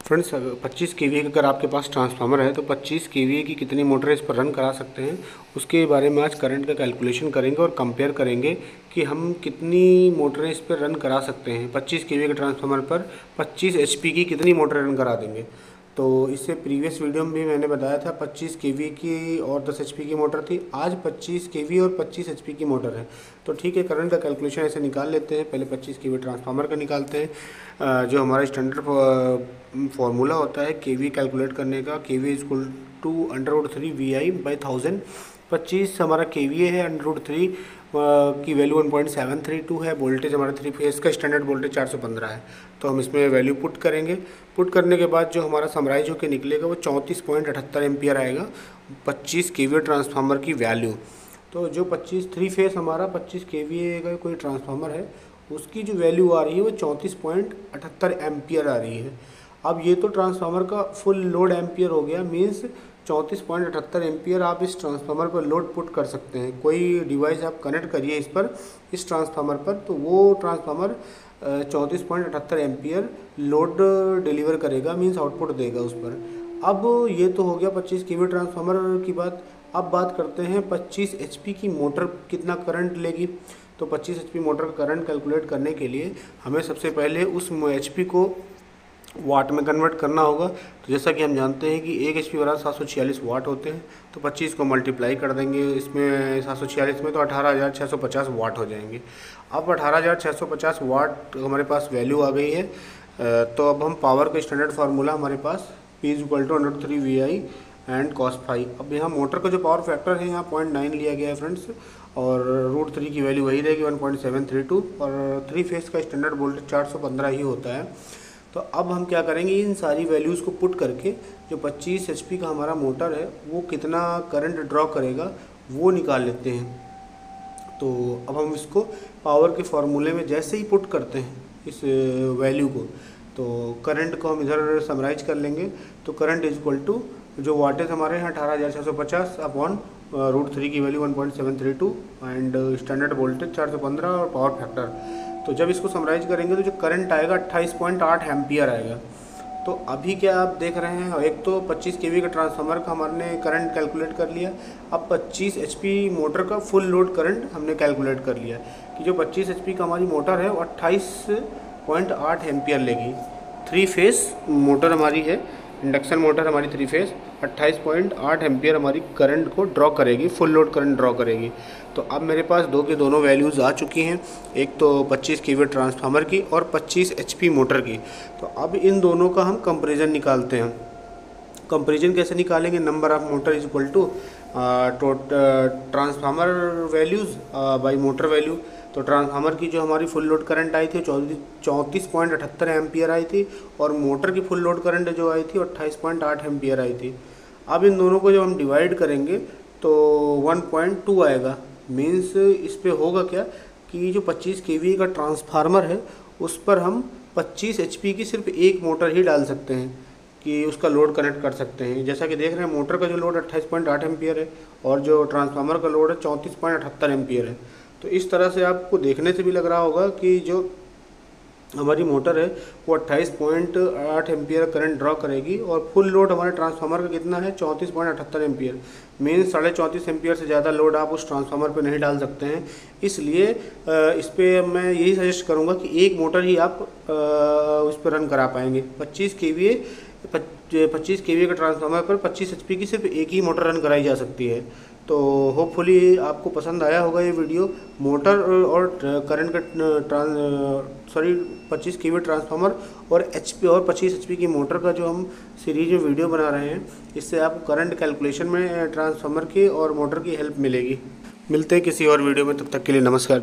Friends 25 KVA का अगर आपके पास ट्रांसफार्मर है तो 25 केवीए की कितनी मोटर इस पर रन करा सकते हैं उसके बारे में आज करंट का कैलकुलेशन करेंगे और कंपेयर करेंगे कि हम कितनी मोटरें इस पर रन करा सकते हैं। 25 केवीए के ट्रांसफार्मर पर 25 एचपी की कितनी मोटर रन करा देंगे। तो इससे प्रीवियस वीडियो में भी मैंने बताया था 25 केवी की और 10 एचपी की मोटर थी। आज 25 केवी और 25 एचपी की मोटर है। तो ठीक है, करंट का कैलकुलेशन ऐसे निकाल लेते हैं। पहले 25 केवी ट्रांसफार्मर का निकालते हैं। जो हमारा स्टैंडर्ड फार्मूला होता है केवी कैलकुलेट करने का, केवी इज इक्वल टू √3 VI/1000। 25 हमारा केवीए है, √3 की वैल्यू 1.732 है। वोल्टेज हमारा 3 फेज का स्टैंडर्ड वोल्टेज 415 है। तो हम इसमें वैल्यू पुट करेंगे। पुट करने के बाद जो हमारा समराइज होकर निकलेगा वो 34.78 एम्पियर आएगा 25 केवीए ट्रांसफार्मर की वैल्यू। तो जो 25 3 फेज हमारा 25 केवीए का कोई ट्रांसफार्मर है उसकी जो वैल्यू आ रही है वो 34.78 एम्पियर आ रही है। अब ये तो ट्रांसफार्मर का फुल लोड एम्पियर हो गया, मीन्स 34.78 एम्पियर आप इस ट्रांसफार्मर पर लोड पुट कर सकते हैं। कोई डिवाइस आप कनेक्ट करिए इस ट्रांसफार्मर पर, तो वो ट्रांसफार्मर 34.78 एम्पियर लोड डिलीवर करेगा, मीन्स आउटपुट देगा उस पर। अब ये तो हो गया 25 केवी ट्रांसफार्मर की बात। अब बात करते हैं 25 एचपी की मोटर कितना करंट लेगी। तो 25 एचपी मोटर का करंट कैलकुलेट करने के लिए हमें सबसे पहले उस एचपी को वाट में कन्वर्ट करना होगा। तो जैसा कि हम जानते हैं कि 1 एचपी बराबर 746 वाट होते हैं। तो 25 को मल्टीप्लाई कर देंगे इसमें 746 में, तो 18,650 वाट हो जाएंगे। अब 18,650 वाट हमारे पास वैल्यू आ गई है। तो अब हम पावर का स्टैंडर्ड फार्मूला हमारे पास P = √3 VI and cos phi। अब यहाँ मोटर का जो पावर फैक्टर है यहाँ 0.9 लिया गया है फ्रेंड्स, और √3 की वैल्यू वही रहेगी 1.732, और 3 फेज का स्टैंडर्ड वोल्टेज 415 ही होता है। तो अब हम क्या करेंगे, इन सारी वैल्यूज़ को पुट करके जो 25 एचपी का हमारा मोटर है वो कितना करंट ड्रॉ करेगा वो निकाल लेते हैं। तो अब हम इसको पावर के फार्मूले में जैसे ही पुट करते हैं इस वैल्यू को, तो करंट को हम इधर समराइज कर लेंगे। तो करंट इज इक्वल टू जो वाटेज हमारे यहाँ 18,650 अपॉन √3 की वैल्यू 1.732 एंड स्टैंडर्ड वोल्टेज 415 और पावर फैक्टर। तो जब इसको समराइज करेंगे तो जो करंट आएगा 28.8 एम्पियर आएगा। तो अभी क्या आप देख रहे हैं, एक तो 25 केवी का ट्रांसफार्मर का हमने करंट कैलकुलेट कर लिया। अब 25 एचपी मोटर का फुल लोड करंट हमने कैलकुलेट कर लिया कि जो 25 एचपी का हमारी मोटर है वो 28.8 एम्पियर लेगी। 3 फेज मोटर हमारी है, इंडक्शन मोटर हमारी 3 फेज 28.8 एम्पियर हमारी करंट को ड्रॉ करेगी, फुल लोड करंट ड्रॉ करेगी। तो अब मेरे पास दो के दोनों वैल्यूज़ आ चुकी हैं, एक तो 25 केवी ट्रांसफार्मर की और 25 एचपी मोटर की। तो अब इन दोनों का हम कंपैरिजन निकालते हैं। कंपैरिजन कैसे निकालेंगे, number of motor is equal to transformer values by motor value. तो ट्रांसफार्मर की जो हमारी फुल लोड करंट आई थी 34.78 एम्पियर आई थी, और मोटर की फुल लोड करंट जो आई थी 28.8 एम्पियर आई थी। अब इन दोनों को जब हम डिवाइड करेंगे तो 1.2 आएगा। मीन्स इस पे होगा क्या कि जो 25 केवी का ट्रांसफार्मर है उस पर हम 25 एचपी की सिर्फ एक मोटर ही डाल सकते हैं कि उसका लोड कनेक्ट कर सकते हैं। जैसा कि देख रहे हैं मोटर का जो लोड 28.8 एम्पियर है और जो ट्रांसफार्मर का लोड है 34.78 एम्पियर है। तो इस तरह से आपको देखने से भी लग रहा होगा कि जो हमारी मोटर है वो 28.8 एम्पियर करंट ड्रॉ करेगी, और फुल लोड हमारे ट्रांसफार्मर का कितना है 34.78 एम्पियर। मीन्स 34.5 एम्पियर से ज़्यादा लोड आप उस ट्रांसफार्मर पे नहीं डाल सकते हैं। इसलिए इस पर मैं यही सजेस्ट करूँगा कि एक मोटर ही आप उस पर रन करा पाएंगे। 25 केवीए का ट्रांसफार्मर पर 25 एचपी की सिर्फ एक ही मोटर रन कराई जा सकती है। तो होपफुली आपको पसंद आया होगा ये वीडियो। मोटर और करंट का 25 केवी ट्रांसफार्मर और एचपी और 25 एचपी की मोटर का जो हम सीरीज में वीडियो बना रहे हैं, इससे आपको करंट कैलकुलेशन में ट्रांसफार्मर की और मोटर की हेल्प मिलेगी। मिलते हैं किसी और वीडियो में, तब तक के लिए नमस्कार।